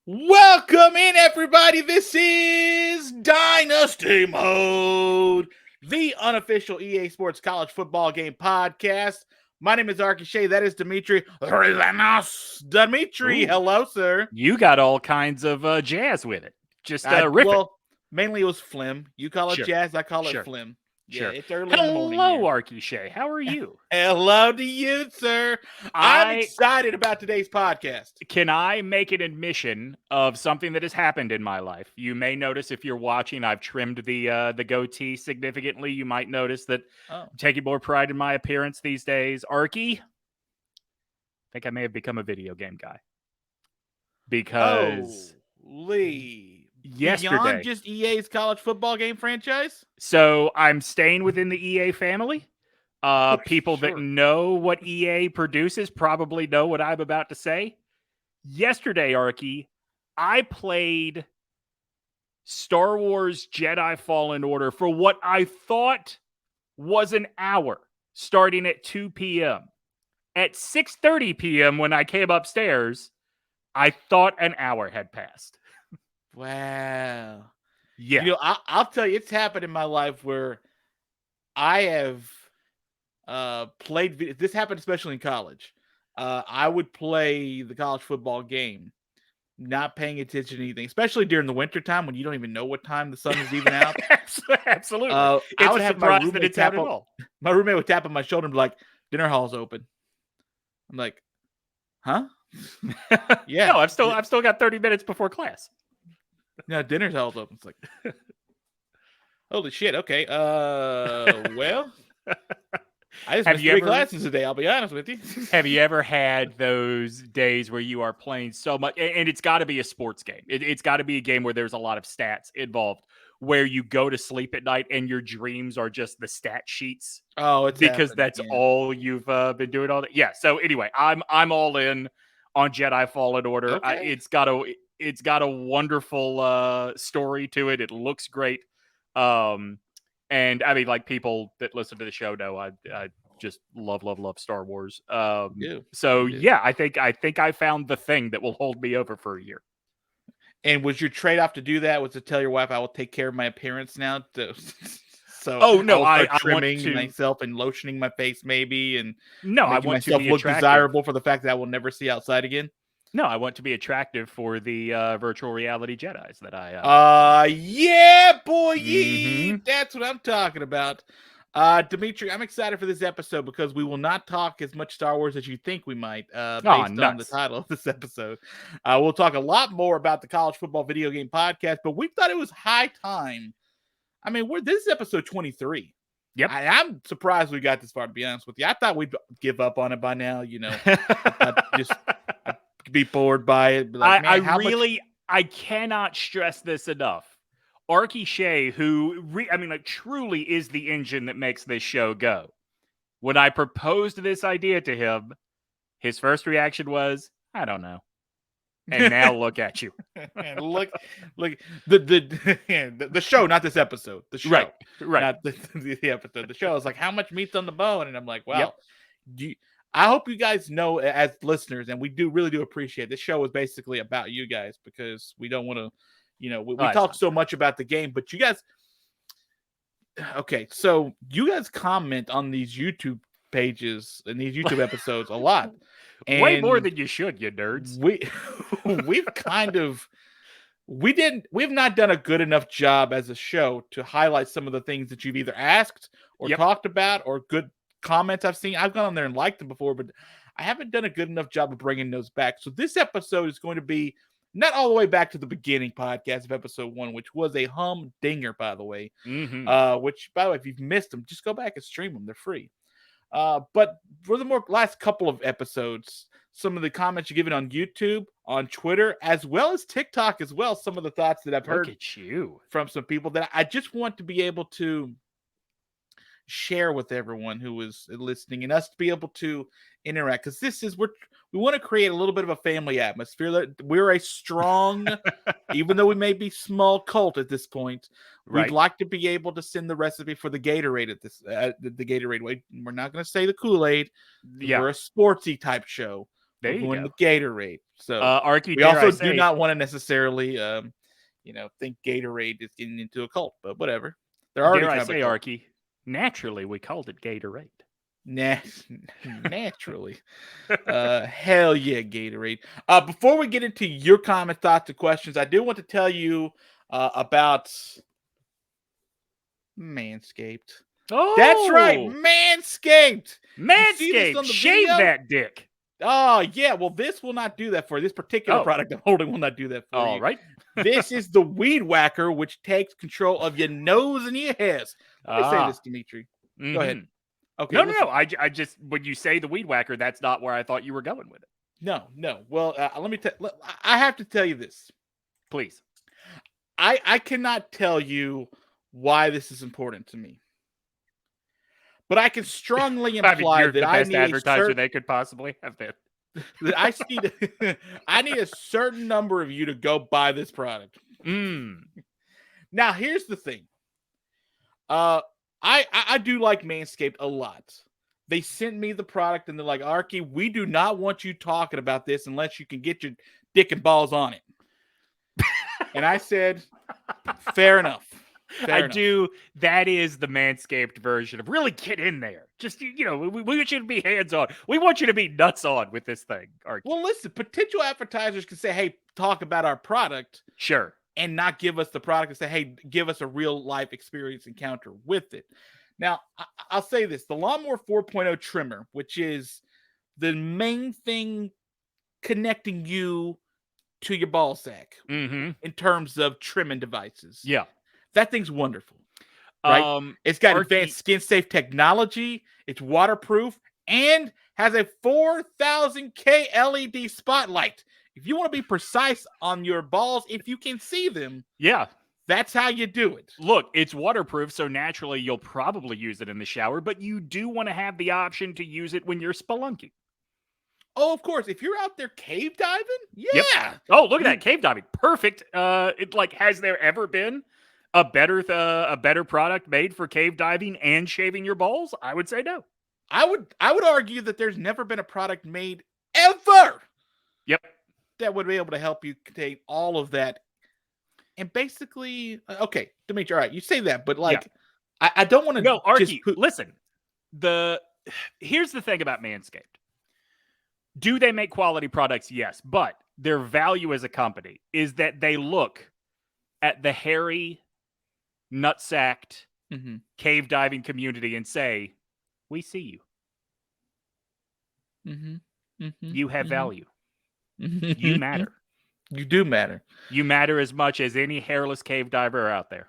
Welcome in, everybody. This is Dynasty Mode, the unofficial EA Sports college football game podcast. My name is Arky Shay. That is Demetri. Demetri, Ooh. hello, sir. You got all kinds of jazz with it. Just riff it. Well, mainly it was phlim. You call it Sure. jazz, I call Sure. it phlim. Sure. Yeah, it's early in the morning here. Hello, Arky Shay. How are you? Hello to you, sir. I'm excited about today's podcast. Can I make an admission of something that has happened in my life? You may notice if you're watching, I've trimmed the goatee significantly. You might notice that I'm taking more pride in my appearance these days. Arky, I think I may have become a video game guy. Because yesterday, beyond just EA's college football game franchise? So I'm staying within the EA family. People that know what EA produces probably know what I'm about to say. Yesterday, Arky, I played Star Wars Jedi Fallen Order for what I thought was an hour, starting at 2 p.m. At 6:30 p.m. when I came upstairs, I thought an hour had passed. Wow. Yeah. You know, I'll tell you, it's happened in my life where I have played. This happened especially in college. I would play the college football game, not paying attention to anything, especially during the wintertime when you don't even know what time the sun is even out. Absolutely. I would have my roommate my roommate would tap on my shoulder and be like, "Dinner hall's open." I'm like, "Huh?" Yeah. No, I've still got 30 minutes before class. No, dinner's hall's open. It's like, holy shit. Okay. Well, I just missed 3 classes today. I'll be honest with you. Have you ever had those days where you are playing so much, and it's got to be a sports game. It's got to be a game where there's a lot of stats involved, where you go to sleep at night and your dreams are just the stat sheets. Oh, it's because that's all you've been doing all day. Yeah. So anyway, I'm all in on Jedi Fallen Order. Okay. It's got a wonderful story to it. It looks great. And I mean, like, people that listen to the show know I just love Star Wars. Yeah, I think I found the thing that will hold me over for a year. And was your trade-off to do that was to tell your wife, I will take care of my appearance now? So I trimming myself and lotioning my face maybe, and I want myself to be look desirable for the fact that I will never see outside again. No, I want to be attractive for the virtual reality Jedis that I. Yeah, boy, that's what I'm talking about. Demetri, I'm excited for this episode because we will not talk as much Star Wars as you think we might, based on the title of this episode. We'll talk a lot more about the college football video game podcast, but we thought it was high time. I mean, this is episode 23. Yep. I'm surprised we got this far, to be honest with you. I thought we'd give up on it by now, you know. I'd be bored by it. Like, I cannot stress this enough. Arky Shay, who truly is the engine that makes this show go. When I proposed this idea to him, his first reaction was, "I don't know." And now look at you. And look, the show, not this episode. The show, right? Not the episode. The show is like, how much meat's on the bone, and I'm like, well, I hope you guys know, as listeners, and we really do appreciate this show is basically about you guys, because we don't want to, we talk so much about the game, but you guys. Okay, so you guys comment on these YouTube pages and these YouTube episodes a lot. And way more than you should, you nerds. We've not done a good enough job as a show to highlight some of the things that you've either asked or talked about, or good comments I've seen. I've gone on there and liked them before, but I haven't done a good enough job of bringing those back. So this episode is going to be not all the way back to the beginning podcast of episode 1, which was a humdinger, by the way. Which, by the way, if you've missed them, just go back and stream them. They're free. But for the last couple of episodes, some of the comments you're giving on YouTube, on Twitter, as well as TikTok as well, some of the thoughts that I've heard from some people that I just want to be able to share with everyone who is listening, and us to be able to interact, because we want to create a little bit of a family atmosphere. We're a strong, even though we may be small cult at this point, we'd like to be able to send the recipe for the Gatorade at this the Gatorade way. We're not going to say the Kool-Aid. We're a sportsy type show. There We're you going go. with Gatorade. So Arky, we also do not want to necessarily, think Gatorade is getting into a cult, but whatever. They're already dare I kind of say, a cult. Arky, naturally we called it Gatorade. Naturally. Hell yeah, Gatorade. Before we get into your comments, thoughts, and questions, I do want to tell you about Manscaped. Oh, That's right, Manscaped. Manscaped, shave that dick. Oh yeah, well this will not do that for you. This particular product I'm holding will not do that for you. All right. This is the Weed Whacker, which takes control of your nose and your hairs. Let me say this, Demetri. Go ahead. Okay. No. I just, when you say the Weed Whacker, that's not where I thought you were going with it. No. Well, let me I have to tell you this. Please. I cannot tell you why this is important to me. But I can strongly imply you're that the I best need advertiser they could possibly have been. That I need a certain number of you to go buy this product. Now, here's the thing. I do like Manscaped a lot. They sent me the product and they're like, Arky, we do not want you talking about this unless you can get your dick and balls on it. And I said, fair enough. Do. That is the Manscaped version of really get in there. Just, we want you to be hands-on. We want you to be nuts on with this thing, Arky. Well, listen, potential advertisers can say, hey, talk about our product. Sure. And not give us the product and say, hey, give us a real life experience encounter with it. Now, I'll say this. The Lawnmower 4.0 trimmer, which is the main thing connecting you to your ball sack in terms of trimming devices. Yeah. That thing's wonderful, right? It's got advanced skin-safe technology. It's waterproof and has a 4,000K LED spotlight. If you want to be precise on your balls, if you can see them, that's how you do it. Look, it's waterproof, so naturally you'll probably use it in the shower, but you do want to have the option to use it when you're spelunking. Oh, of course. If you're out there cave diving, yeah. Yep. Oh, look at that, cave diving. Perfect. Has there ever been a better product made for cave diving and shaving your balls? I would say no. I would argue that there's never been a product made ever. Yep. That would be able to help you contain all of that. And basically, okay, Demetri, all right, you say that, but I don't want to. No, Arky, listen. Here's the thing about Manscaped. Do they make quality products? Yes, but their value as a company is that they look at the hairy, nutsacked, cave diving community and say, "We see you. You have value. You matter. You do matter. You matter as much as any hairless cave diver out there."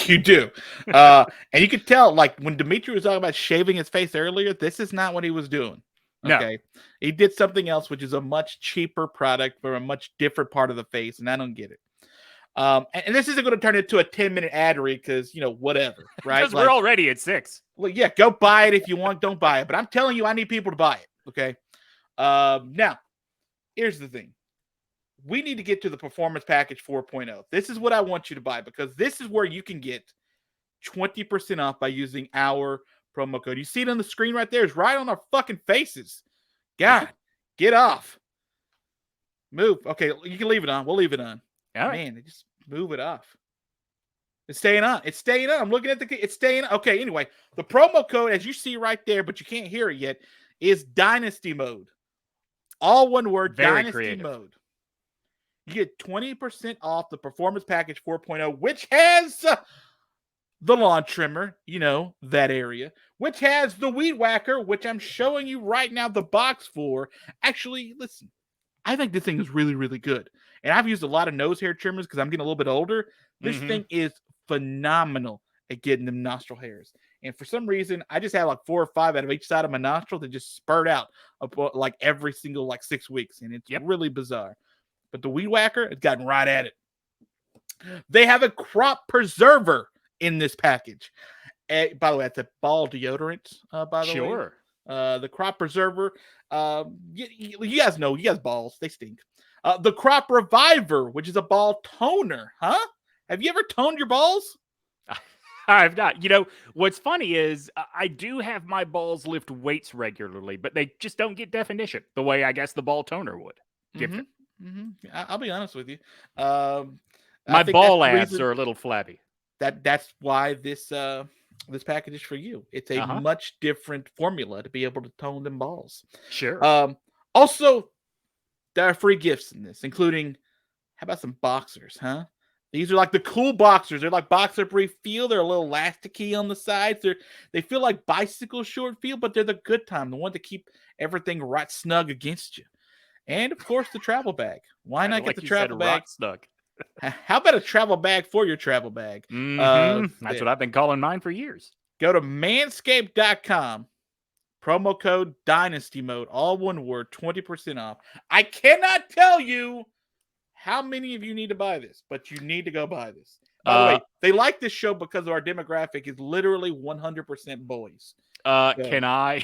You do. And you could tell, like, when Demetri was talking about shaving his face earlier, this is not what he was doing. Okay. No. He did something else, which is a much cheaper product for a much different part of the face, and I don't get it. And this isn't going to turn into a 10-minute ad read because, whatever, right? Because we're already at 6. Well, yeah, go buy it if you want. Don't buy it. But I'm telling you, I need people to buy it, okay? Now, here's the thing. We need to get to the Performance Package 4.0. This is what I want you to buy because this is where you can get 20% off by using our promo code. You see it on the screen right there. It's right on our fucking faces. God, get off. Move. Okay, you can leave it on. We'll leave it on. All right. Man, just move it off. It's staying on. It's staying on. I'm looking at it's staying on. Okay, anyway, the promo code, as you see right there, but you can't hear it yet, is Dynasty Mode. All one word, Very Dynasty creative. Mode. You get 20% off the Performance Package 4.0, which has the lawn trimmer, that area, which has the Weed Whacker, which I'm showing you right now the box for. Actually, listen, I think this thing is really, really good. And I've used a lot of nose hair trimmers because I'm getting a little bit older. This thing is phenomenal at getting them nostril hairs. And for some reason, I just have like 4 or 5 out of each side of my nostril that just spurt out like every single 6 weeks. And it's really bizarre. But the Weed Whacker has gotten right at it. They have a crop preserver in this package. By the way, that's a ball deodorant, by the way. Sure. The crop preserver. You guys know, you guys balls, they stink. The crop reviver, which is a ball toner. Huh? Have you ever toned your balls? I've not. What's funny is I do have my balls lift weights regularly, but they just don't get definition the way I guess the ball toner would give them. I'll be honest with you. My ball abs are a little flabby. That's why this package is for you. It's a much different formula to be able to tone them balls. Sure. Also, there are free gifts in this, including, how about some boxers, huh? These are like the cool boxers. They're like boxer brief feel. They're a little elasticy on the sides. They feel like bicycle short feel, but they're the good time, the one to keep everything right snug against you. And of course, the travel bag. Why not get the travel bag? Snug. How about a travel bag for your travel bag? That's what I've been calling mine for years. Go to manscaped.com. Promo code Dynasty Mode, all one word, 20% off. I cannot tell you how many of you need to buy this, but you need to go buy this. By the way, they like this show because our demographic is literally 100% boys. Can I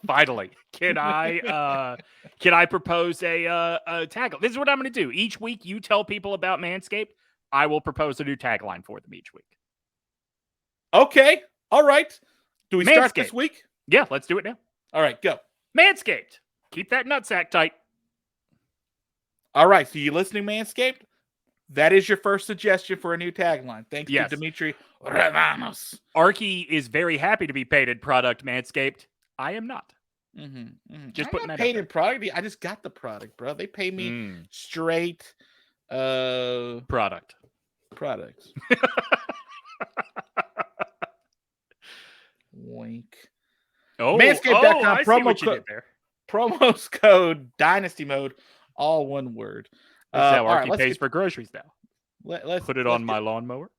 finally can I propose a tagline? This is what I'm going to do. Each week, you tell people about Manscaped. I will propose a new tagline for them each week. Okay, all right. Do we start this week? Yeah, let's do it now. All right, go. Manscaped. Keep that nutsack tight. All right, so you listening, Manscaped? That is your first suggestion for a new tagline. Thanks to Demetri Ravanos. Arky is very happy to be paid in product, Manscaped. I am not. Just putting that paid in product. I just got the product, bro. They pay me straight products. Wink. Manscaped.com promo code Dynasty Mode, all one word. That's how Arky pays for groceries now. Let's put it on my lawnmower.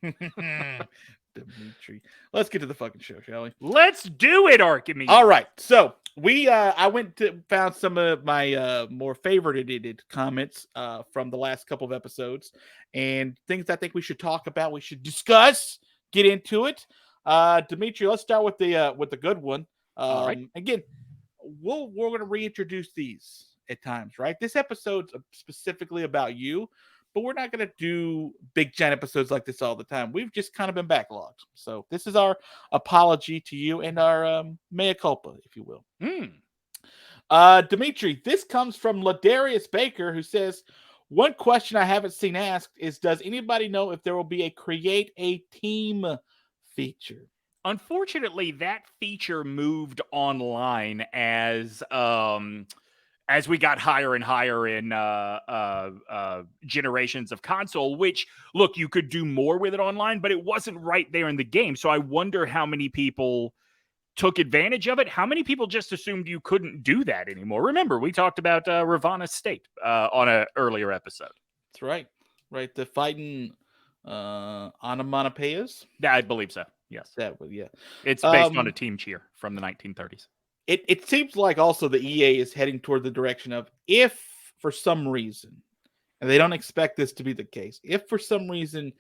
Demetri. Let's get to the fucking show, shall we? Let's do it, Arky. All right. So I found some of my more favorited comments from the last couple of episodes and things I think we should talk about. We should discuss, get into it. Demetri, let's start with the good one. All right. Again, we're going to reintroduce these at times, right? This episode's specifically about you, but we're not going to do big giant episodes like this all the time. We've just kind of been backlogged. So this is our apology to you and our mea culpa, if you will. Demetri, this comes from Ladarius Baker, who says, one question I haven't seen asked is, does anybody know if there will be a create a team feature? Unfortunately, that feature moved online as we got higher and higher in generations of console, which, look, you could do more with it online, but it wasn't right there in the game. So I wonder how many people took advantage of it. How many people just assumed you couldn't do that anymore? Remember, we talked about Ravana State on an earlier episode. That's right. Right. The fighting onomatopoeias? Yeah, I believe so. Yes. That would, yeah. It's based on a team cheer from the 1930s. It seems like also the EA is heading toward the direction of, if for some reason, and they don't expect this to be the case, if for some reason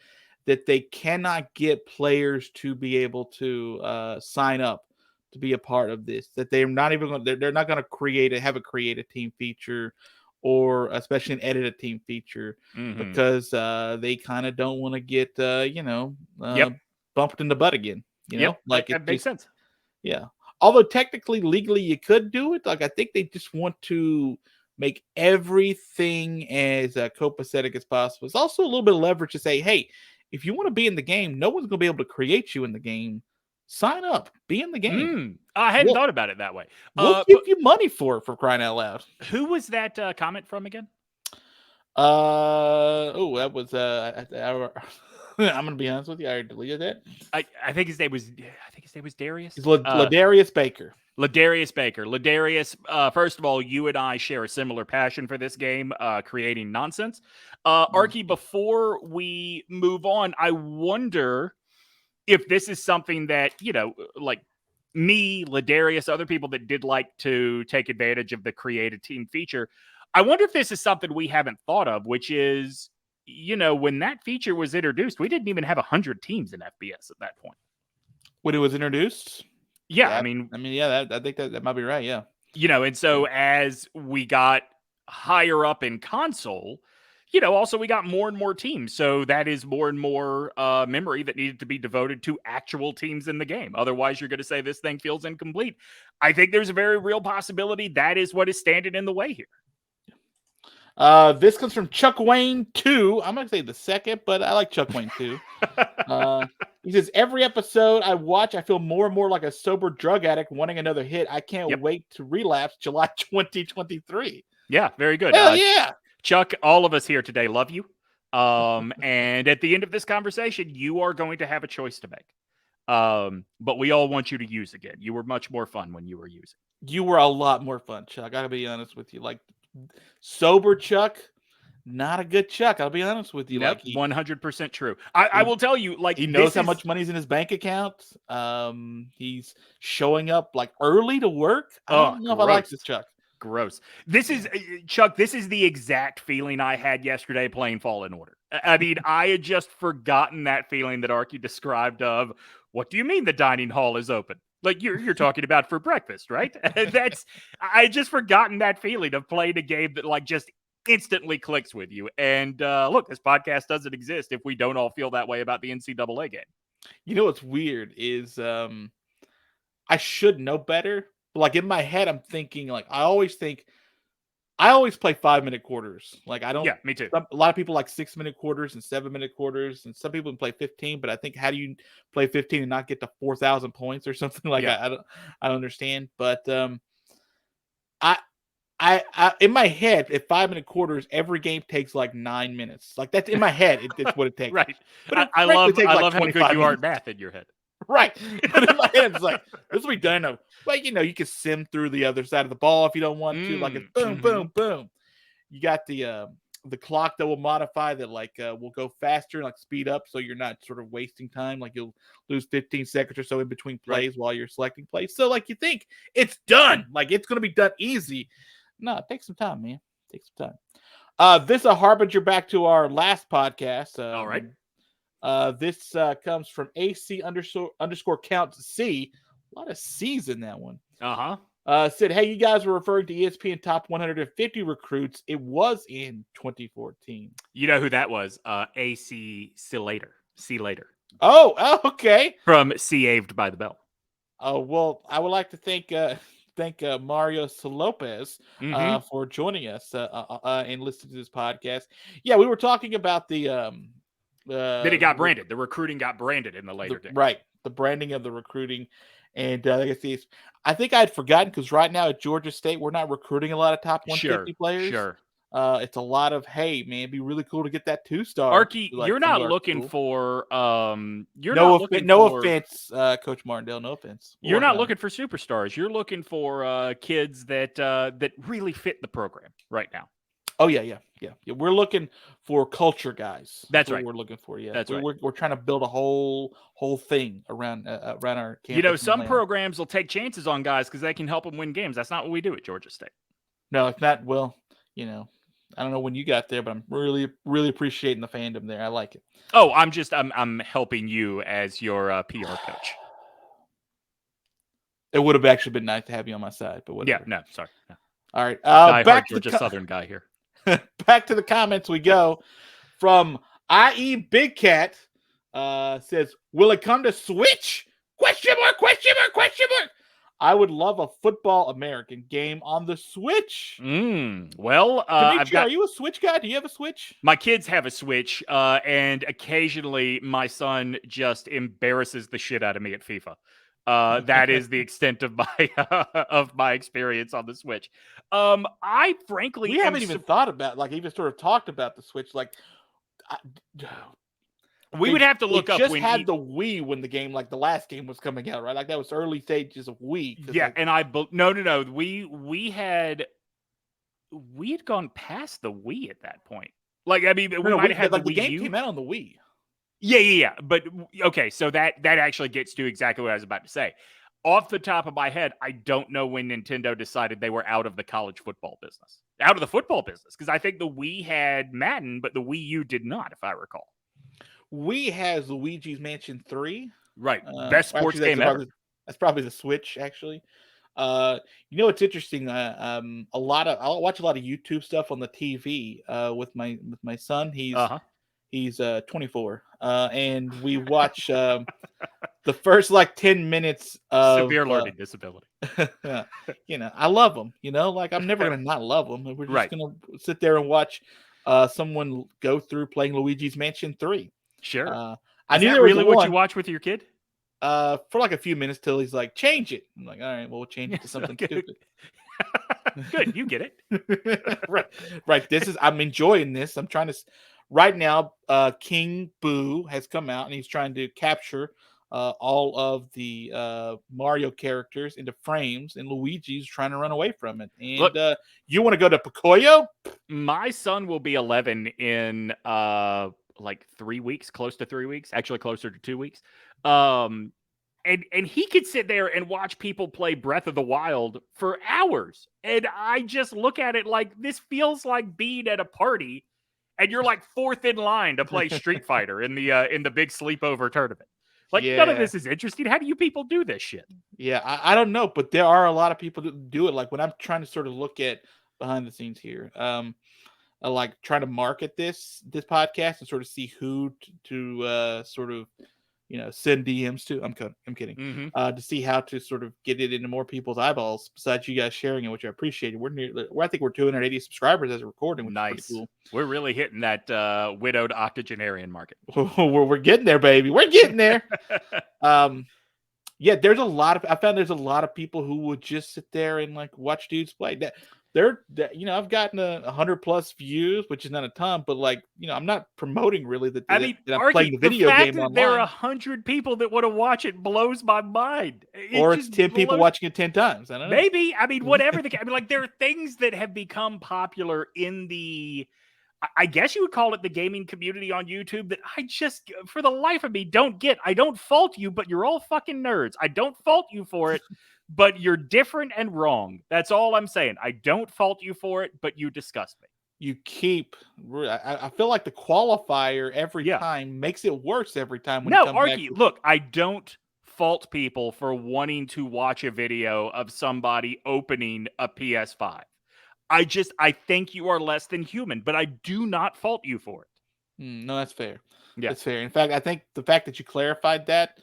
that they cannot get players to be able to sign up to be a part of this, that they're not even going, they're not going to have a team feature, or especially an edit a team feature, because they kind of don't want to get bumped in the butt again. You know, like that makes sense. Yeah. Although technically, legally, you could do it. Like, I think they just want to make everything as copacetic as possible. It's also a little bit of leverage to say, hey, if you want to be in the game, no one's going to be able to create you in the game. Sign up. Be in the game. I hadn't thought about it that way. We'll give you money for crying out loud. Who was that comment from again? That was I'm gonna be honest with you. I already deleted that. I think his name was Darius. It's Ladarius Baker. Ladarius Baker. Ladarius, first of all, you and I share a similar passion for this game, creating nonsense. Arky, before we move on, I wonder if this is something that, like me, Ladarius, other people that did like to take advantage of the create a team feature, I wonder if this is something we haven't thought of, which is, when that feature was introduced, we didn't even have 100 teams in FBS at that point. When it was introduced? Yeah, I think that might be right, yeah. And so as we got higher up in console, also we got more and more teams. So that is more and more memory that needed to be devoted to actual teams in the game. Otherwise, you're going to say this thing feels incomplete. I think there's a very real possibility that is what is standing in the way here. This comes from Chuck Wayne 2. I'm going to say the second, but I like Chuck Wayne 2. He says, every episode I watch, I feel more and more like a sober drug addict wanting another hit. I can't wait to relapse July 2023. Yeah, very good. Hell yeah. Chuck, all of us here today love you. And at the end of this conversation, you are going to have a choice to make. But we all want you to use again. You were much more fun when you were using. You were a lot more fun, Chuck. I gotta be honest with you. Like, sober Chuck, not a good Chuck. I'll be honest with you. Yep, like 100% true. I will tell you, like, he knows how much money's in his bank account. He's showing up like early to work. I don't know if I like this Chuck. Gross. This is Chuck. This is the exact feeling I had yesterday playing Fallen Order. I mean, I had just forgotten that feeling that Arky described of, what do you mean the dining hall is open? Like you're talking about for breakfast, right? I just forgotten that feeling of playing a game that like just instantly clicks with you. And look, this podcast doesn't exist if we don't all feel that way about the NCAA game. You know what's weird is I should know better. But like in my head, I'm thinking like I always play 5-minute quarters. Like I don't. Yeah, me too. A lot of people like 6-minute quarters and 7-minute quarters, and some people can play 15. But I think, how do you play 15 and not get to 4,000 points or something like that? I don't understand. But I in my head, at 5-minute quarters, every game takes like 9 minutes. Like that's in my head. It's what it takes. Right. But I love how good you are at math in your head. Right. But in my head, it's like, this will be done. Like, you can sim through the other side of the ball if you don't want to. Like, it's boom, boom, boom. You got the clock that will modify that, like, will go faster and like speed up, so you're not sort of wasting time. Like, you'll lose 15 seconds or so in between plays while you're selecting plays. So, like, you think it's done. Like, it's going to be done easy. No, it takes some time, man. It takes some time. This is a harbinger back to our last podcast. All right. This comes from AC underscore count C. A lot of C's in that one. Said, hey, you guys were referring to ESPN top 150 recruits. It was in 2014. You know who that was? AC Slater. C later. Oh, okay. From Saved by the Bell. Oh, well, I would like to thank Mario Lopez for joining us and listening to this podcast. Yeah, we were talking about then it got branded. The recruiting got branded in the later days. Right. The branding of the recruiting. And I think I had forgotten, because right now at Georgia State, we're not recruiting a lot of top 150 players. Sure. It's a lot of, hey, man, it'd be really cool to get that 2-star. Arky, you're not looking for no offense, Coach Martindale, no offense. You're not looking for superstars. You're looking for kids that really fit the program right now. Oh yeah. We're looking for culture guys. That's right. We're looking for. Yeah, that's right. We're trying to build a whole thing around our campus. Some programs will take chances on guys because they can help them win games. That's not what we do at Georgia State. No, it's not. Well, I don't know when you got there, but I'm really, really appreciating the fandom there. I like it. Oh, I'm helping you as your PR coach. It would have actually been nice to have you on my side, but whatever. Yeah, no, sorry. No. All right, back to Georgia Southern guy here. Back to the comments we go. From IE Big Cat says, "Will it come to Switch? Question mark, question mark, question mark. I would love a football American game on the Switch." Well, Demetri, are you a Switch guy? Do you have a Switch? My kids have a Switch, and occasionally my son just embarrasses the shit out of me at FIFA. That is the extent of my experience on the Switch. I frankly haven't even thought about, like, even sort of talked about the Switch. Like, we would have to look up. Just had the Wii when the game, like the last game, was coming out, right? Like that was early stages of Wii. Yeah, and no. We had gone past the Wii at that point. Like, I mean, we might have had like the game came out on the Wii. Yeah. But okay, so that actually gets to exactly what I was about to say. Off the top of my head, I don't know when Nintendo decided they were out of the college football business. Out of the football business. Because I think the Wii had Madden, but the Wii U did not, if I recall. Wii has Luigi's Mansion 3. Right. Best sports game ever. That's probably the Switch, actually. It's interesting. I watch a lot of YouTube stuff on the TV. With my son. He's 24. And we watch the first like 10 minutes of severe learning disability. I love them. Like I'm never gonna not love them. We're just gonna sit there and watch someone go through playing Luigi's Mansion 3. Sure. I Is knew that there was really one, what you watch with your kid? for like a few minutes till he's like, change it. I'm like, all right, well, we'll change it to something stupid. Good, you get it. Right. I'm enjoying this. I'm trying to right now. King Boo has come out and he's trying to capture all of the Mario characters into frames, and Luigi's trying to run away from it. And Look, you want to go to Pocoyo? My son will be 11 in like 3 weeks, close to 3 weeks, actually closer to 2 weeks. And he could sit there and watch people play Breath of the Wild for hours. And I just look at it like this feels like being at a party and you're like fourth in line to play Street Fighter in the big sleepover tournament. Like, none of this is interesting. How do you people do this shit? Yeah, I don't know, but there are a lot of people that do it. Like when I'm trying to sort of look at behind the scenes here, I like trying to market this podcast and sort of see who to sort of send DMs to. I'm kidding. Mm-hmm. To see how to sort of get it into more people's eyeballs. Besides you guys sharing it, which I appreciate. I think we're 280 subscribers as a recording, which is pretty cool. We're really hitting that widowed octogenarian market. We're getting there, baby. We're getting there. Yeah, I found there's a lot of people who would just sit there and like watch dudes play. I've gotten 100+ views, which is not a ton, but like, I'm not promoting really that I'm playing the video game online. There are 100 people that want to watch it blows my mind. Or it's 10 people watching it 10 times. I don't know. Maybe. I mean, whatever like there are things that have become popular in the, I guess you would call it the gaming community on YouTube that I just, for the life of me, don't get. I don't fault you, but you're all fucking nerds. I don't fault you for it. But you're different and wrong. That's all I'm saying. I don't fault you for it, but you disgust me. I feel like the qualifier every time makes it worse every time. Arky, look, I don't fault people for wanting to watch a video of somebody opening a PS5. I think you are less than human, but I do not fault you for it. No, that's fair. Yeah. That's fair. In fact, I think the fact that you clarified that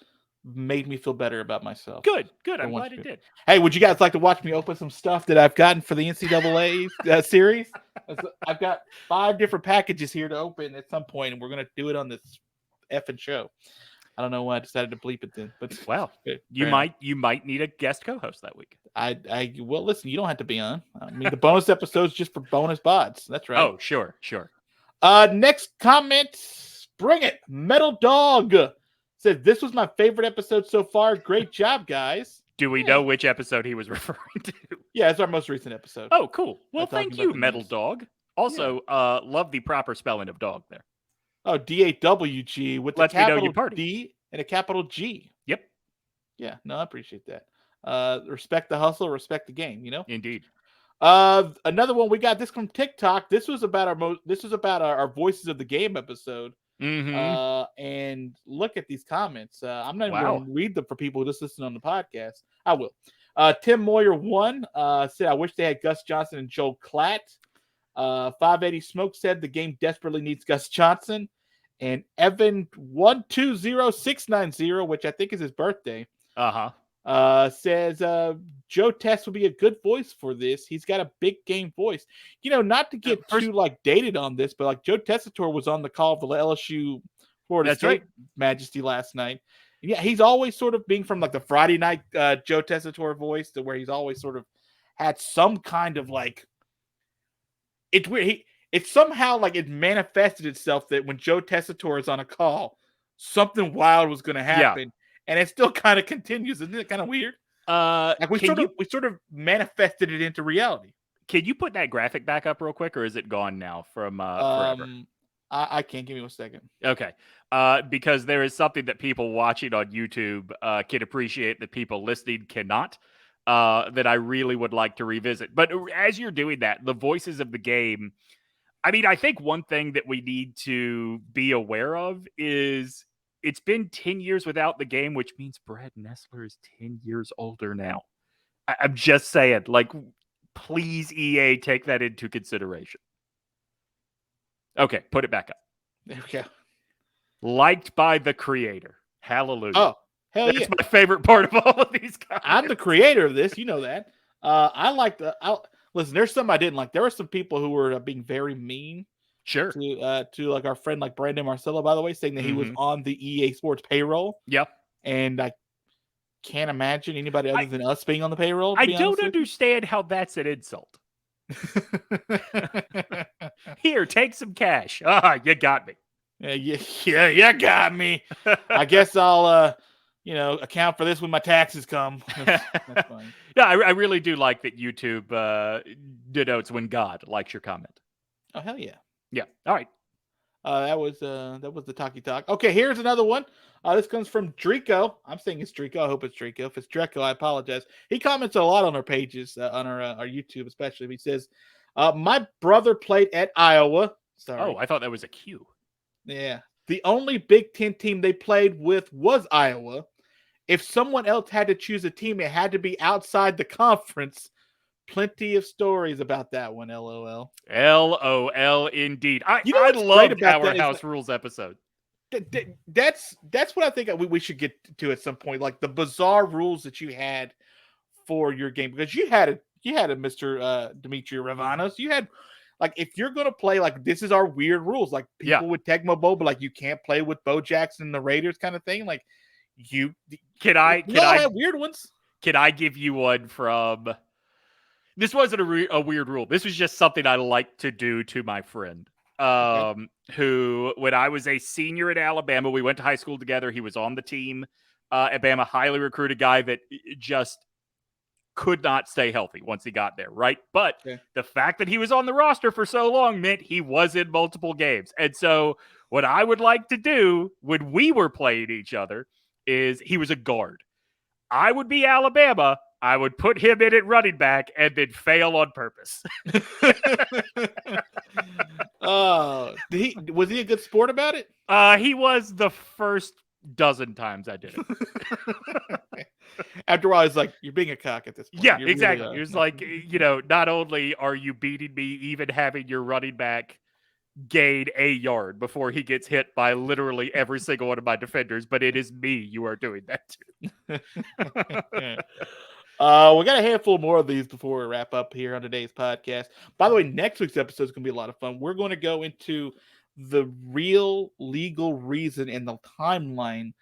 made me feel better about myself. Good. I'm glad it did. Hey, would you guys like to watch me open some stuff that I've gotten for the NCAA series? I've got 5 different packages here to open at some point, and we're going to do it on this effing show. I don't know why I decided to bleep it then, but you might need a guest co-host that week. Well, listen, you don't have to be on. I mean, the bonus episode's just for bonus bots. That's right. Oh, sure. Next comment, bring it, Metal Dog. Said, this was my favorite episode so far. Great job, guys. Do we know which episode he was referring to? Yeah, it's our most recent episode. Oh, cool. Well, thank you, Metal Dog. Also, love the proper spelling of dog there. Oh, DAWG with a capital D and a capital G. Yep. Yeah, no, I appreciate that. Respect the hustle, respect the game, Indeed. Another one we got this from TikTok. This was about our Voices of the Game episode. Mm-hmm. And look at these comments. I'm not even going to read them for people who just listen on the podcast. I will. Tim Moyer 1 said, I wish they had Gus Johnson and Joel Klatt. 580 Smoke said the game desperately needs Gus Johnson. And Evan 120690, which I think is his birthday, says Joe Tess will be a good voice for this. He's got a big game voice. Not to get too dated on this, but like Joe Tessitore was on the call of the LSU Florida State Majesty last night. Yeah, he's always sort of being from like the Friday night Joe Tessitore voice to where he's always sort of had some kind of like, it's weird. It's somehow like it manifested itself that when Joe Tessitore is on a call, something wild was going to happen. And it still kind of continues. Isn't it kind of weird? Like we sort of manifested it into reality. Can you put that graphic back up real quick, or is it gone now from forever? I can't. Give me a second. Okay. Because there is something that people watching on YouTube can appreciate that people listening cannot, that I really would like to revisit. But as you're doing that, the Voices of the Game, I mean, I think one thing that we need to be aware of is it's been 10 years without the game, which means Brad Nessler is 10 years older now. I'm just saying, like, please, EA, take that into consideration. Okay, put it back up. There we go. Liked by the creator. Hallelujah. Oh, hell yeah. That's my favorite part of all of these comments. I'm the creator of this. You know that. I like listen, there's some I didn't like. There were some people who were being very mean. Sure. To like our friend like Brandon Marcello, by the way, saying that he was on the EA Sports payroll. Yep. And I can't imagine anybody other than us being on the payroll. I don't understand how that's an insult. Here, take some cash. You got me. Yeah, you got me. I guess I'll account for this when my taxes come. That's fine. Yeah, I really do like that YouTube denotes when God likes your comment. Oh, hell yeah. Yeah. All right. That was the Talkie Talk. Okay, here's another one. This comes from Drico. I'm saying it's Drico. I hope it's Drico. If it's Dreco, I apologize. He comments a lot on our pages, on our YouTube especially. He says, my brother played at Iowa. Sorry. Oh, I thought that was a Q. Yeah. The only Big Ten team they played with was Iowa. If someone else had to choose a team, it had to be outside the conference. Plenty of stories about that one, LOL. LOL indeed. I loved our House Rules episode. That's what I think we should get to at some point, like the bizarre rules that you had for your game, because you had a Mr. Demetri Ravanos. You had, like, if you're gonna play, like, this is our weird rules, like people with Tecmo Bowl, but like you can't play with Bo Jackson and the Raiders kind of thing. Like, can I have weird ones? Can I give you one from? This wasn't a weird rule. This was just something I like to do to my friend, who, when I was a senior at Alabama, we went to high school together. He was on the team at Bama, highly recruited guy that just could not stay healthy once he got there, right? But the fact that he was on the roster for so long meant he was in multiple games. And so what I would like to do when we were playing each other is, he was a guard. I would be Alabama. I would put him in at running back and then fail on purpose. Was he a good sport about it? He was the first dozen times I did it. After a while, it's like, you're being a cock at this point. Yeah, exactly. Really, it was like, not only are you beating me, even having your running back gain a yard before he gets hit by literally every single one of my defenders, but it is me you are doing that to. We got a handful more of these before we wrap up here on today's podcast. By the way, next week's episode is going to be a lot of fun. We're going to go into the real legal reason and the timeline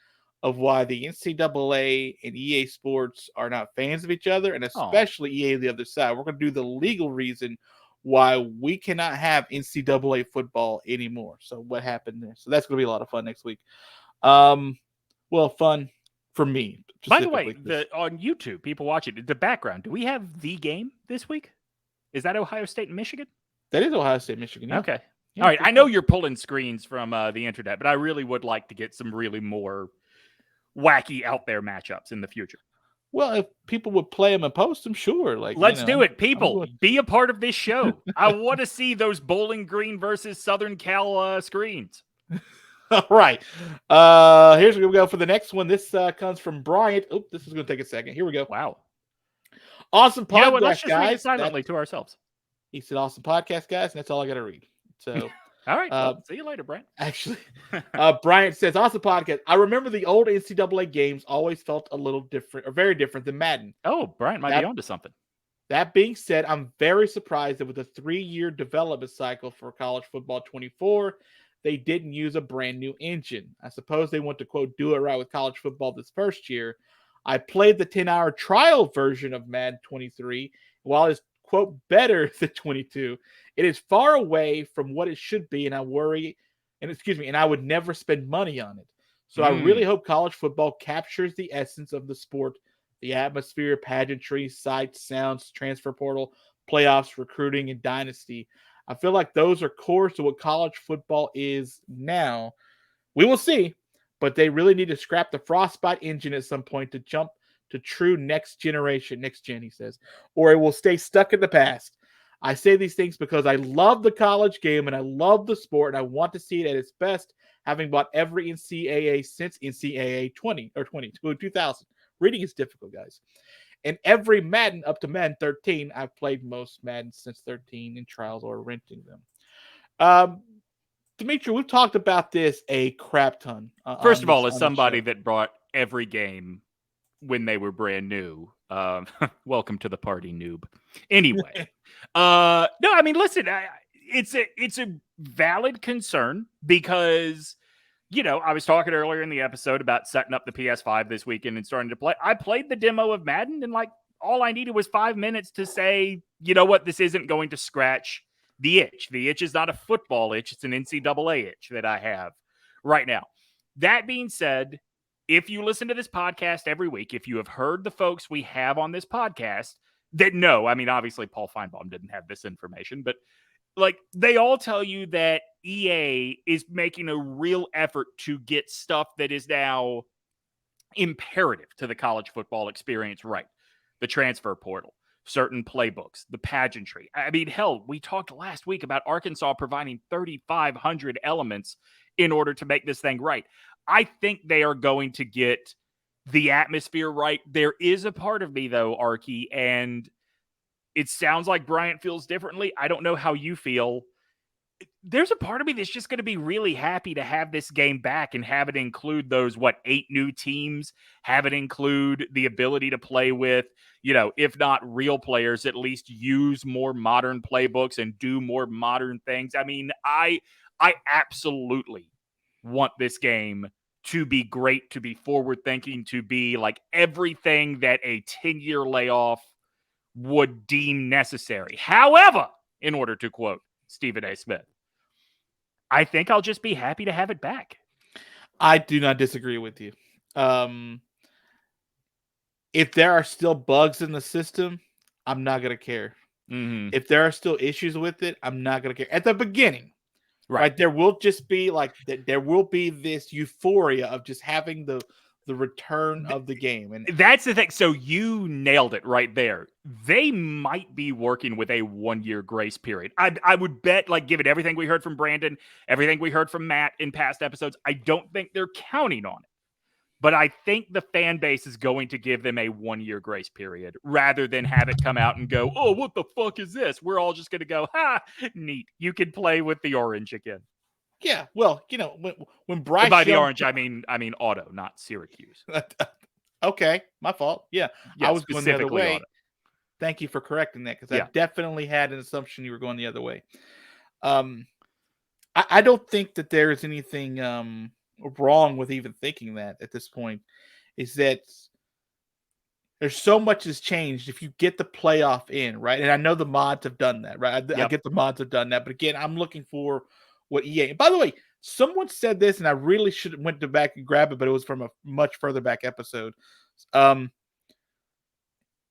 of why the NCAA and EA Sports are not fans of each other, and especially EA the other side. We're going to do the legal reason why we cannot have NCAA football anymore. So what happened there? So that's going to be a lot of fun next week. Fun for me. By the way, on YouTube, people watching the background, do we have the game this week? Is that Ohio State and Michigan? That is Ohio State, Michigan. Yeah. Okay. Yeah, all right. I know you're pulling screens from the internet, but I really would like to get some really more wacky out there matchups in the future. Well, if people would play them and post them, sure. Like, let's do it. People, be a part of this show. I want to see those Bowling Green versus Southern Cal screens. All right. Here's where we go for the next one. This comes from Bryant. Oh, this is going to take a second. Here we go. Wow. Awesome podcast, let's just guys. Read it silently to ourselves. He said, awesome podcast, guys. And that's all I got to read. So, all right. See you later, Bryant. Actually, Bryant says, awesome podcast. I remember the old NCAA games always felt a little different, or very different than Madden. Oh, Bryant might be onto something. That being said, I'm very surprised that with a 3-year development cycle for college football 24, they didn't use a brand new engine. I suppose they want to, quote, do it right with college football this first year. I played the 10-hour trial version of Madden 23. While it's, quote, better than 22, it is far away from what it should be, and I would never spend money on it. So I really hope college football captures the essence of the sport, the atmosphere, pageantry, sights, sounds, transfer portal, playoffs, recruiting, and dynasty. I feel like those are core to what college football is now. We will see, but they really need to scrap the Frostbite engine at some point to jump to true next gen, he says, or it will stay stuck in the past. I say these things because I love the college game and I love the sport and I want to see it at its best, having bought every NCAA since NCAA 2000. Reading is difficult, guys. And every Madden up to Madden 13, I've played most Madden since 13 in trials or renting them. Demetri, we've talked about this a crap ton. First of all, as somebody that brought every game when they were brand new, welcome to the party, noob. Anyway, no, I mean, listen, it's a valid concern because, I was talking earlier in the episode about setting up the PS5 this weekend and starting to play. I played the demo of Madden, and all I needed was 5 minutes to say, you know what, this isn't going to scratch the itch. The itch is not a football itch. It's an NCAA itch that I have right now. That being said, if you listen to this podcast every week, if you have heard the folks we have on this podcast that know, I mean, obviously Paul Feinbaum didn't have this information, but they all tell you that EA is making a real effort to get stuff that is now imperative to the college football experience right. The transfer portal, certain playbooks, the pageantry. I mean, hell, we talked last week about Arkansas providing 3,500 elements in order to make this thing right. I think they are going to get the atmosphere right. There is a part of me, though, Arky, and it sounds like Bryant feels differently. I don't know how you feel. There's a part of me that's just going to be really happy to have this game back and have it include those, 8 new teams, have it include the ability to play with, if not real players, at least use more modern playbooks and do more modern things. I mean, I absolutely want this game to be great, to be forward thinking, to be like everything that a 10-year layoff would deem necessary. However, in order to quote Stephen A. Smith, I think I'll just be happy to have it back. I do not disagree with you. If there are still bugs in the system, I'm not going to care. Mm-hmm. If there are still issues with it, I'm not going to care. At the beginning, right? There will just be there will be this euphoria of just having the return of the game. And that's the thing. So you nailed it right there. They might be working with a 1-year grace period. I would bet, given everything we heard from Brandon, everything we heard from Matt in past episodes, I don't think they're counting on it. But I think the fan base is going to give them a 1-year grace period rather than have it come out and go, oh, what the fuck is this? We're all just going to go, ha, neat. You can play with the orange again. Yeah, well, when Bryce by the orange, I mean auto, not Syracuse. Okay, my fault. Yeah, I was going the other way. Auto. Thank you for correcting that because I definitely had an assumption you were going the other way. I don't think that there is anything wrong with even thinking that at this point. Is that there's so much has changed if you get the playoff in, right? And I know the mods have done that, right? I get the mods have done that, but again, I'm looking for what EA. By the way, someone said this, and I really should have went back and grab it, but it was from a much further back episode.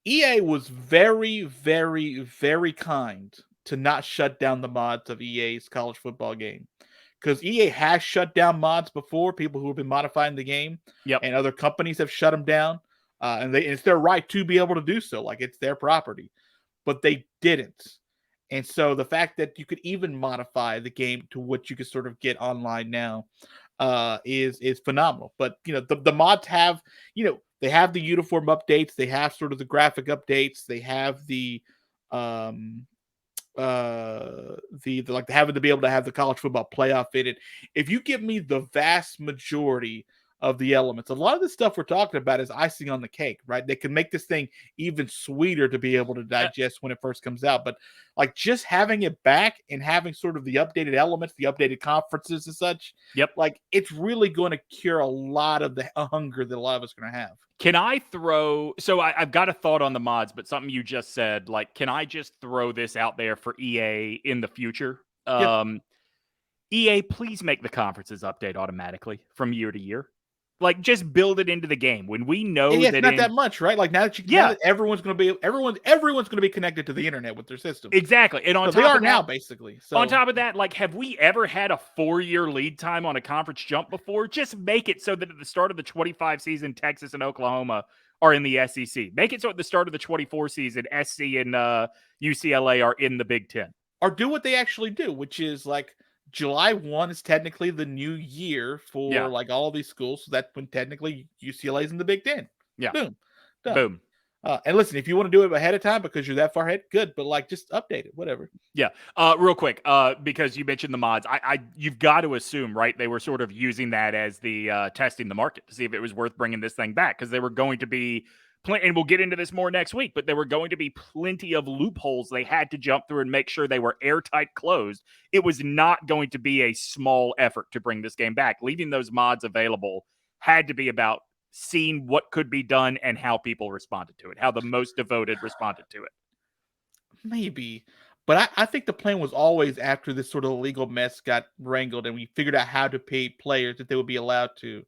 EA was very, very, very kind to not shut down the mods of EA's college football game, because EA has shut down mods before. People who have been modifying the game, and other companies have shut them down, and it's their right to be able to do so. It's their property, but they didn't. And so the fact that you could even modify the game to what you could sort of get online now is phenomenal. But the mods have, they have the uniform updates, they have sort of the graphic updates, they have the having to be able to have the college football playoff in it. If you give me the vast majority of the elements, a lot of the stuff we're talking about is icing on the cake, right? They can make this thing even sweeter to be able to digest when it first comes out. But just having it back and having sort of the updated elements, the updated conferences and such, it's really going to cure a lot of the hunger that a lot of us are going to have. Can I throw, so I've got a thought on the mods, but something you just said, can I just throw this out there for EA in the future? EA, please make the conferences update automatically from year to year. Just build it into the game when we know that it's not that much, right? Now that everyone's going to be connected to the internet with their system. Exactly. And on top they are of that, now basically. So on top of that, have we ever had a 4-year lead time on a conference jump before? Just make it so that at the start of the 25 season, Texas and Oklahoma are in the SEC. Make it so at the start of the 24 season, SC and UCLA are in the Big Ten. Or do what they actually do, which is July 1 is technically the new year for all these schools. So that's when technically UCLA is in the Big Ten. Yeah. Boom. Done. Boom. And listen, if you want to do it ahead of time because you're that far ahead, good. But like, just update it, whatever. Yeah. Real quick, because you mentioned the mods, you've got to assume, right? They were sort of using that as the testing the market to see if it was worth bringing this thing back, because they were going to be and we'll get into this more next week, but there were going to be plenty of loopholes they had to jump through and make sure they were airtight closed. It was not going to be a small effort to bring this game back. Leaving those mods available had to be about seeing what could be done and how people responded to it, how the most devoted responded to it. Maybe. But I think the plan was always, after this sort of legal mess got wrangled and we figured out how to pay players, that they would be allowed to.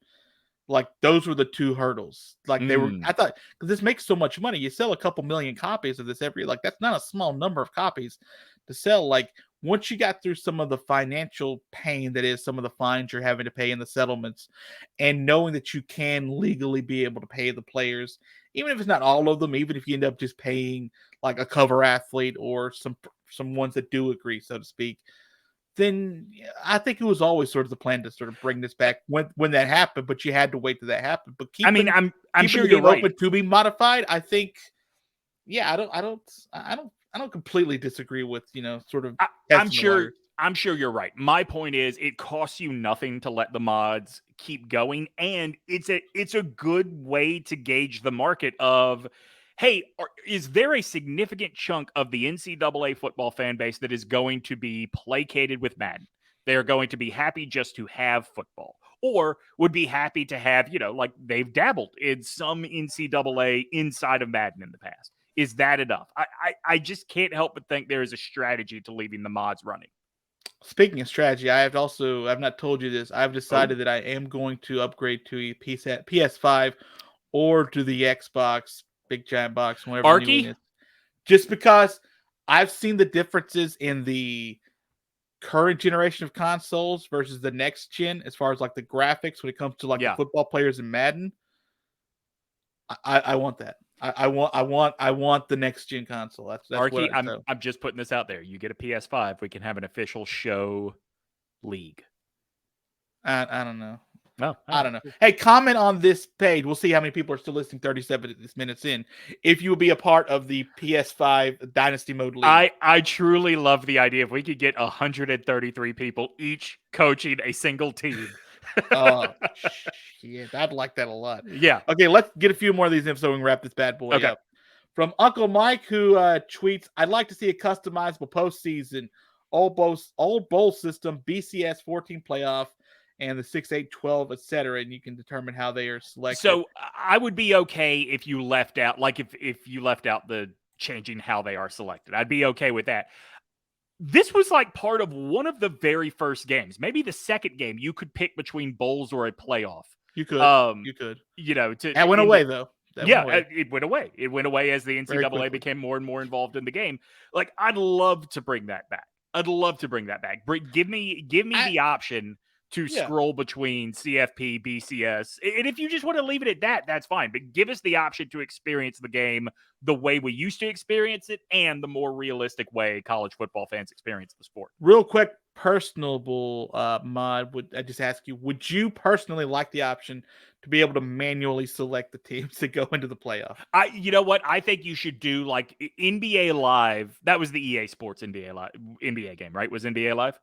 Like, those were the two hurdles. Like, they were, I thought, because this makes so much money. You sell a couple million copies of this every year. Like, that's not a small number of copies to sell. Like, once you got through some of the financial pain that is some of the fines you're having to pay in the settlements, and knowing that you can legally be able to pay the players, even if it's not all of them, even if you end up just paying like a cover athlete or some ones that do agree, so to speak, then I think it was always sort of the plan to sort of bring this back when that happened, but you had to wait till that happened. But I'm sure the you're game right. open to be modified, I think. Yeah, I don't completely disagree with, sort of. I'm sure you're right. My point is, it costs you nothing to let the mods keep going, and it's a good way to gauge the market of, hey, is there a significant chunk of the NCAA football fan base that is going to be placated with Madden? They are going to be happy just to have football, or would be happy to have, like they've dabbled in some NCAA inside of Madden in the past. Is that enough? I just can't help but think there is a strategy to leaving the mods running. Speaking of strategy, I've not told you this. I've decided that I am going to upgrade to a PS5 or to the Xbox big giant box, whatever the new one is. Just because I've seen the differences in the current generation of consoles versus the next gen, as far as like the graphics when it comes to like the football players in Madden. I want that. I want the next gen console. That's Arky, I'm just putting this out there. You get a PS5, we can have an official show league. I don't know. No, I don't know. Hey, comment on this page. We'll see how many people are still listening 37 minutes in. If you will be a part of the PS5 Dynasty Mode League. I truly love the idea. If we could get 133 people each coaching a single team. Oh, shit. I'd like that a lot. Yeah. Okay, let's get a few more of these so we can wrap this bad boy up. From Uncle Mike, who tweets, I'd like to see a customizable postseason, all bowl system, BCS 14 playoff, and the 6, 8, 12, etc. And you can determine how they are selected. So I would be okay if you left out, like if you left out the changing how they are selected. I'd be okay with that. This was like part of one of the very first games, maybe the second game. You could pick between bowls or a playoff. You could. You could. That went away though. It went away. It went away as the NCAA became more and more involved in the game. Like, I'd love to bring that back. Give me the option to scroll between CFP, BCS. And if you just want to leave it at that, that's fine. But give us the option to experience the game the way we used to experience it and the more realistic way college football fans experience the sport. Real quick, personable mod, I just ask you, would you personally like the option to be able to manually select the teams that go into the playoff? You know what? I think you should do like NBA Live. That was the EA Sports NBA game, right? Was NBA Live?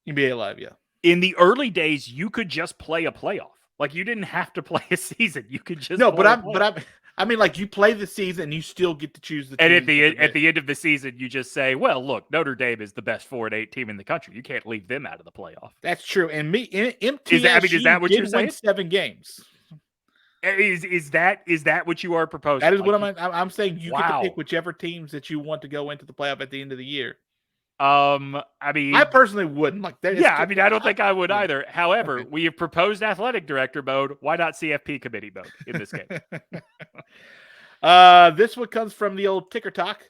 NBA Live, yeah. In the early days, you could just play a playoff. Like, you didn't have to play a season. You could just I mean, like, you play the season and you still get to choose the team. And at the end of the season, you just say, well, look, Notre Dame is the best 4-8 team in the country. You can't leave them out of the playoff. That's true. And MTSU is that what you're saying? 7 games. Is that what you are proposing? That is what I'm saying. You get to pick whichever teams that you want to go into the playoff at the end of the year. I mean, I personally wouldn't like that. Yeah, I mean, I don't think I would either. However, we have proposed athletic director mode. Why not CFP committee mode in this case? This one comes from the old Ticker Talk,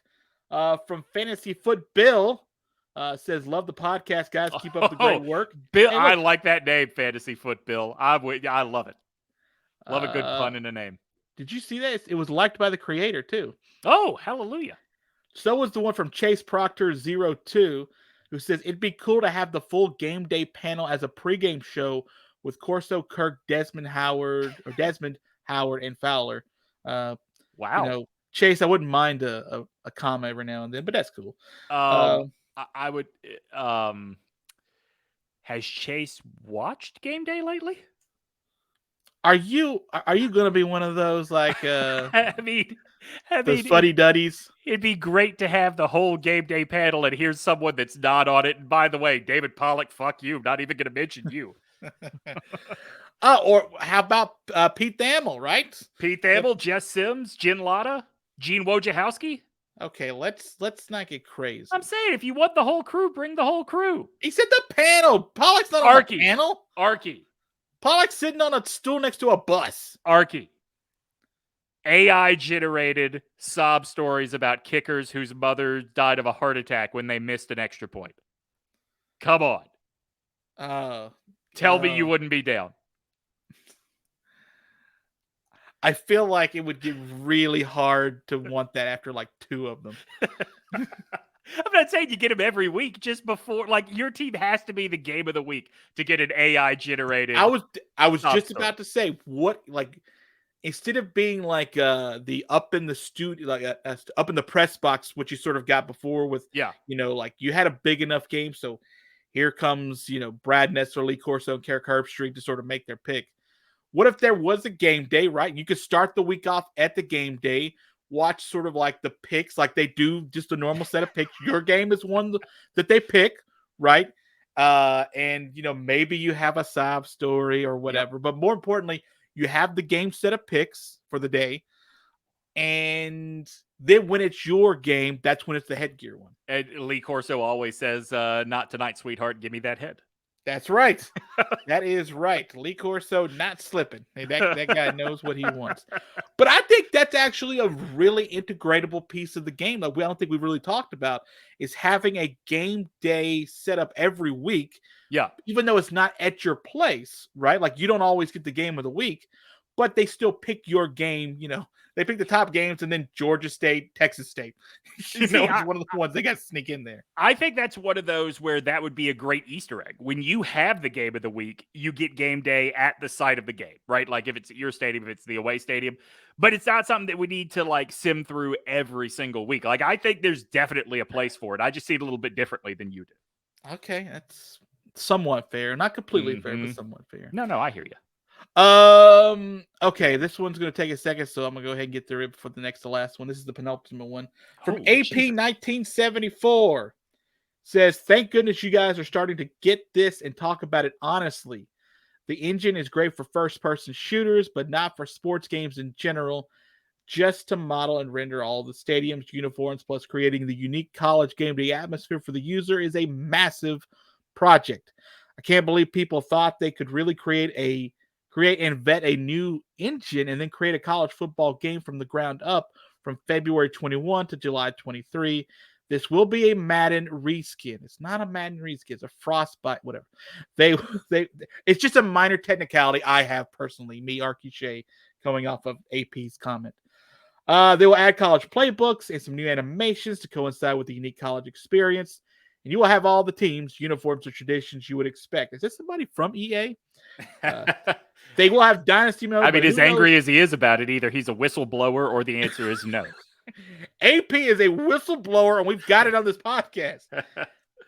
from Fantasy Foot Bill. Says, love the podcast, guys. Keep up the great work. Bill, I like that name, Fantasy Foot Bill. I love it. Love a good pun in a name. Did you see that? It was liked by the creator too. Oh, hallelujah. So was the one from Chase Proctor 02, who says it'd be cool to have the full game day panel as a pregame show with Corso, Kirk, Desmond, Howard, and Fowler. Wow. Chase, I wouldn't mind a comma every now and then, but that's cool. I would. Has Chase watched Game Day lately? Are you gonna be one of those like I mean, those fuddy duddies? It'd be great to have the whole Game Day panel, and here's someone that's not on it. And by the way, David Pollock, fuck you. I'm not even going to mention you. Or how about Pete Thamel, right? Pete Thamel, Jess Sims, Jen Latta, Gene Wojciechowski. Okay, let's not get crazy. I'm saying if you want the whole crew, bring the whole crew. He said the panel. Pollock's not on the panel. Arky. Pollock's sitting on a stool next to a bus. Arky. AI generated sob stories about kickers whose mother died of a heart attack when they missed an extra point. Come on. Tell me you wouldn't be down. I feel like it would get really hard to want that after like 2 of them. I'm not saying you get them every week, just before, like, your team has to be the game of the week to get an AI generated. I was just about to say, what, like, instead of being like the up in the studio, like up in the press box, which you sort of got before with, like you had a big enough game, so here comes Brad Nessler, Lee Corso, and Kerr Herbstreit to sort of make their pick. What if there was a game day, right? You could start the week off at the game day, watch sort of like the picks, like they do, just a normal set of picks. Your game is one that they pick, right? And maybe you have a sob story or whatever, but more importantly, you have the game set of picks for the day, and then when it's your game, that's when it's the headgear one. And Lee Corso always says, "Not tonight, sweetheart. Give me that head." That's right. That is right. Lee Corso not slipping. That guy knows what he wants. But I think that's actually a really integratable piece of the game that I don't think we've really talked about, is having a game day set up every week. Yeah. Even though it's not at your place, right? Like you don't always get the game of the week, but they still pick your game, They pick the top games, and then Georgia State, Texas State. It's one of the ones they got to sneak in there. I think that's one of those where that would be a great Easter egg. When you have the game of the week, you get game day at the site of the game, right? Like if it's at your stadium, if it's the away stadium. But it's not something that we need to like sim through every single week. Like I think there's definitely a place for it. I just see it a little bit differently than you do. Okay, that's somewhat fair. Not completely fair, but somewhat fair. No, I hear you. Okay, this one's going to take a second, so I'm going to go ahead and get through it before the next to last one. This is the penultimate one. From AP 1974. Says, thank goodness you guys are starting to get this and talk about it honestly. The engine is great for first-person shooters, but not for sports games in general. Just to model and render all the stadiums, uniforms, plus creating the unique college game day atmosphere for the user is a massive project. I can't believe people thought they could really create and vet a new engine and then create a college football game from the ground up from February 21 to July 23. This will be a Madden reskin. It's not a Madden reskin. It's a Frostbite, whatever. It's just a minor technicality I have personally, me, Arky Shea, coming off of AP's comment. They will add college playbooks and some new animations to coincide with the unique college experience. And you will have all the teams, uniforms, or traditions you would expect. Is this somebody from EA? They will have Dynasty mode. I mean, as angry as he is about it, either he's a whistleblower or the answer is no. AP is a whistleblower, and we've got it on this podcast.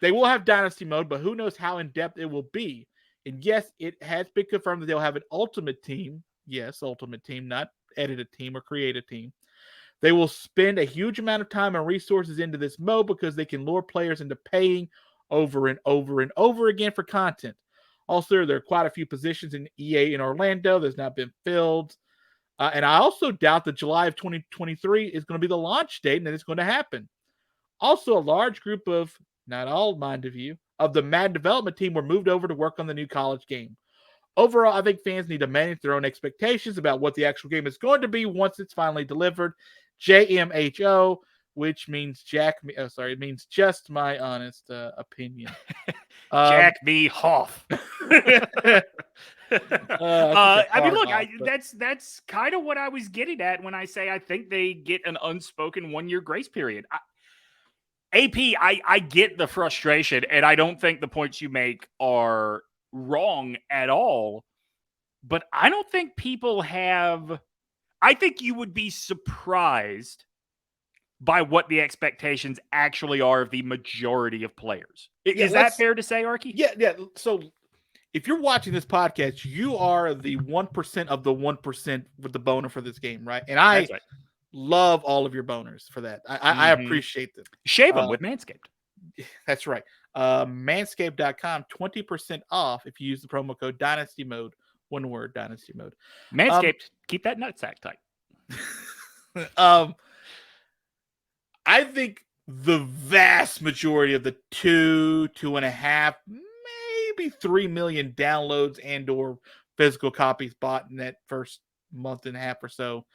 They will have Dynasty mode, but who knows how in-depth it will be. And yes, it has been confirmed that they'll have an Ultimate Team. Yes, Ultimate Team, not edit a team or create a team. They will spend a huge amount of time and resources into this mode because they can lure players into paying over and over and over again for content. Also, there are quite a few positions in EA in Orlando that's not been filled. And I also doubt that July of 2023 is going to be the launch date and that it's going to happen. Also, a large group of, not all, mind of you, of the Madden development team were moved over to work on the new college game. Overall, I think fans need to manage their own expectations about what the actual game is going to be once it's finally delivered. JMHO, which means it means just my honest opinion. Jack me Hoff. I mean, look, that's kind of what I was getting at when I say I think they get an unspoken 1-year grace period. AP, I get the frustration, and I don't think the points you make are wrong at all, but I don't think people have. I think you would be surprised by what the expectations actually are of the majority of players. Is that fair to say, Arky? Yeah. So if you're watching this podcast, you are the 1% of the 1% with the boner for this game, right? And I love all of your boners for that. I appreciate them. Shave them with Manscaped. That's right. Manscaped.com, 20% off if you use the promo code Dynasty Mode. One word, Dynasty Mode. Manscaped, keep that nutsack tight. I think the vast majority of the 2.5, maybe 3 million downloads and or physical copies bought in that first month and a half or so,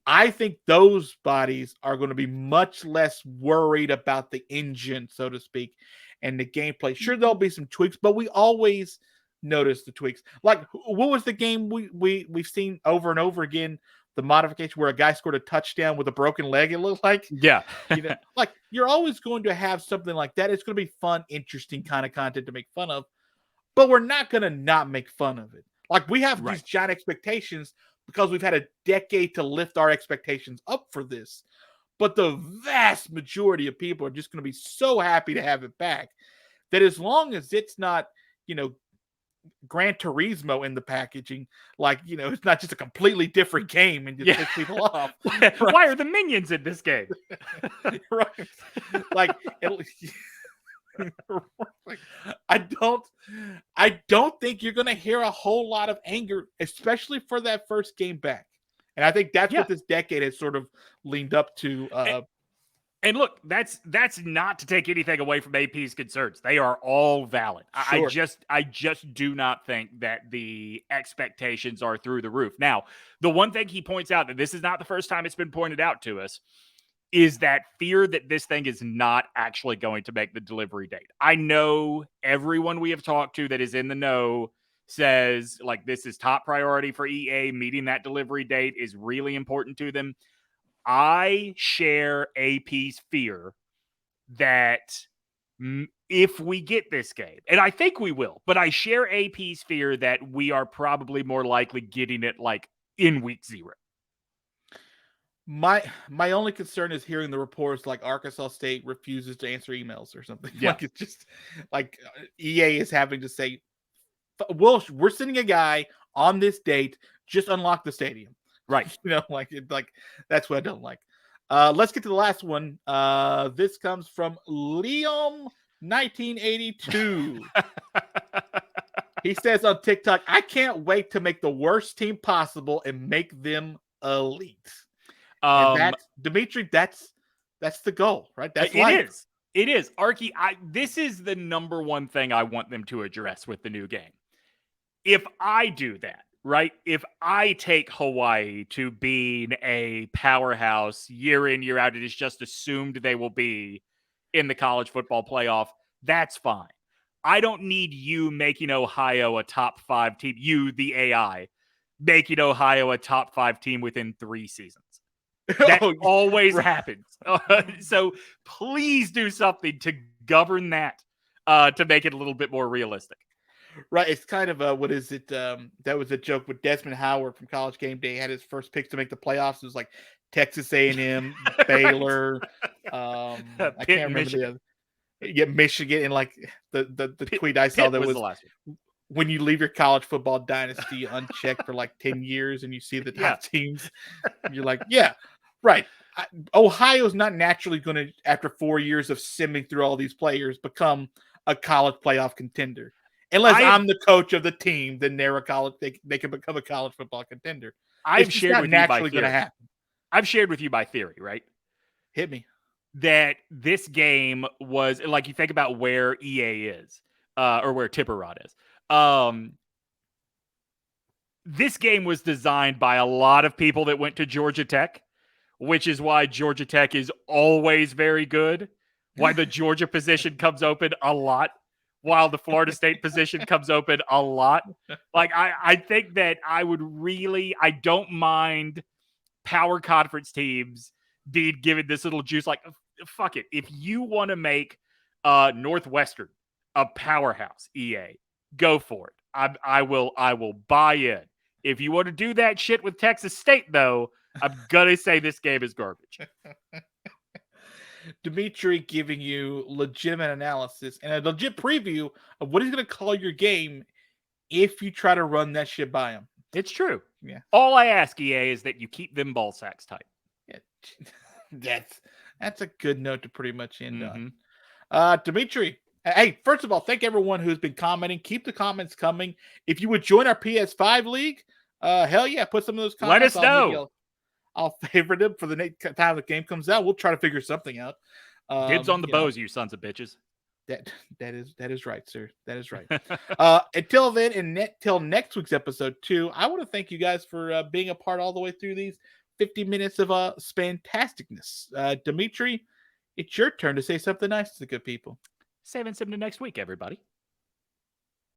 I think those bodies are going to be much less worried about the engine, so to speak, and the gameplay. Sure, there'll be some tweaks, but we always notice the tweaks. Like, what was the game we've seen over and over again? The modification where a guy scored a touchdown with a broken leg, it looked like. Yeah. Like, you're always going to have something like that. It's going to be fun, interesting kind of content to make fun of, but we're not going to not make fun of it. Like, we have these giant expectations because we've had a decade to lift our expectations up for this. But the vast majority of people are just going to be so happy to have it back that as long as it's not, Gran Turismo in the packaging, like, it's not just a completely different game and just piss people off. Why are the minions in this game? Right. Like, I don't think you're going to hear a whole lot of anger, especially for that first game back. And I think that's what this decade has sort of leaned up to. And look, that's not to take anything away from AP's concerns. They are all valid. Sure. I just do not think that the expectations are through the roof. Now, the one thing he points out, that this is not the first time it's been pointed out to us, is that fear that this thing is not actually going to make the delivery date. I know everyone we have talked to that is in the know says, like, this is top priority for EA. Meeting that delivery date is really important to them. I share AP's fear that if we get this game, and I think we will, but I share AP's fear that we are probably more likely getting it like in week 0. My only concern is hearing the reports like Arkansas State refuses to answer emails or something. Yeah. Like, it's just like EA is having to say, well, we're sending a guy on this date, just unlock the stadium. Right. Like that's what I don't like. Let's get to the last one. This comes from Liam 1982. He says on TikTok, I can't wait to make the worst team possible and make them elite. And that's, Demetri, that's the goal, right? That's It is. Arky, this is the number one thing I want them to address with the new game. If I do that, right? If I take Hawaii to being a powerhouse year in, year out, it is just assumed they will be in the college football playoff, that's fine. I don't need you making Ohio a top 5 team, you, the AI, making Ohio a top 5 team within 3 seasons. That always happens. So please do something to govern that, to make it a little bit more realistic. Right. It's kind of what is it? That was a joke with Desmond Howard from College Game Day. He had his first picks to make the playoffs. It was like Texas A&M, Baylor. I can't remember the other. Yeah, Michigan. And like the tweet I saw that was the last one. When you leave your college football dynasty unchecked for like 10 years and you see the top teams, you're like, yeah, right. Ohio's not naturally going to, after 4 years of simming through all these players, become a college playoff contender. Unless I'm the coach of the team, then they're a college. They can become a college football contender. I've shared with you by theory. I've shared with you by theory, right? Hit me. That this game was like, you think about where EA is, or where Tipper Rod is. This game was designed by a lot of people that went to Georgia Tech, which is why Georgia Tech is always very good. Why the Georgia position comes open a lot, while the Florida State position comes open a lot. Like, I think that I don't mind power conference teams being given this little juice. Like, fuck it. If you want to make Northwestern a powerhouse, EA, go for it. I will buy in. If you want to do that shit with Texas State, though, I'm going to say this game is garbage. Demetri giving you legitimate analysis and a legit preview of what he's going to call your game if you try to run that shit by him. It's true. Yeah. All I ask, EA, is that you keep them ball sacks tight. Yeah. That's a good note to pretty much end on. Demetri, hey, first of all, thank everyone who's been commenting. Keep the comments coming. If you would join our PS5 league, hell yeah, put some of those comments. Let us know. I'll favorite them for the next time the game comes out. We'll try to figure something out. Dibs on the bows, you sons of bitches. That is right, sir. That is right. Until then, and till next week's episode 2, I want to thank you guys for being a part all the way through these 50 minutes of spantasticness. Demetri, it's your turn to say something nice to the good people. Saving some to next week, everybody.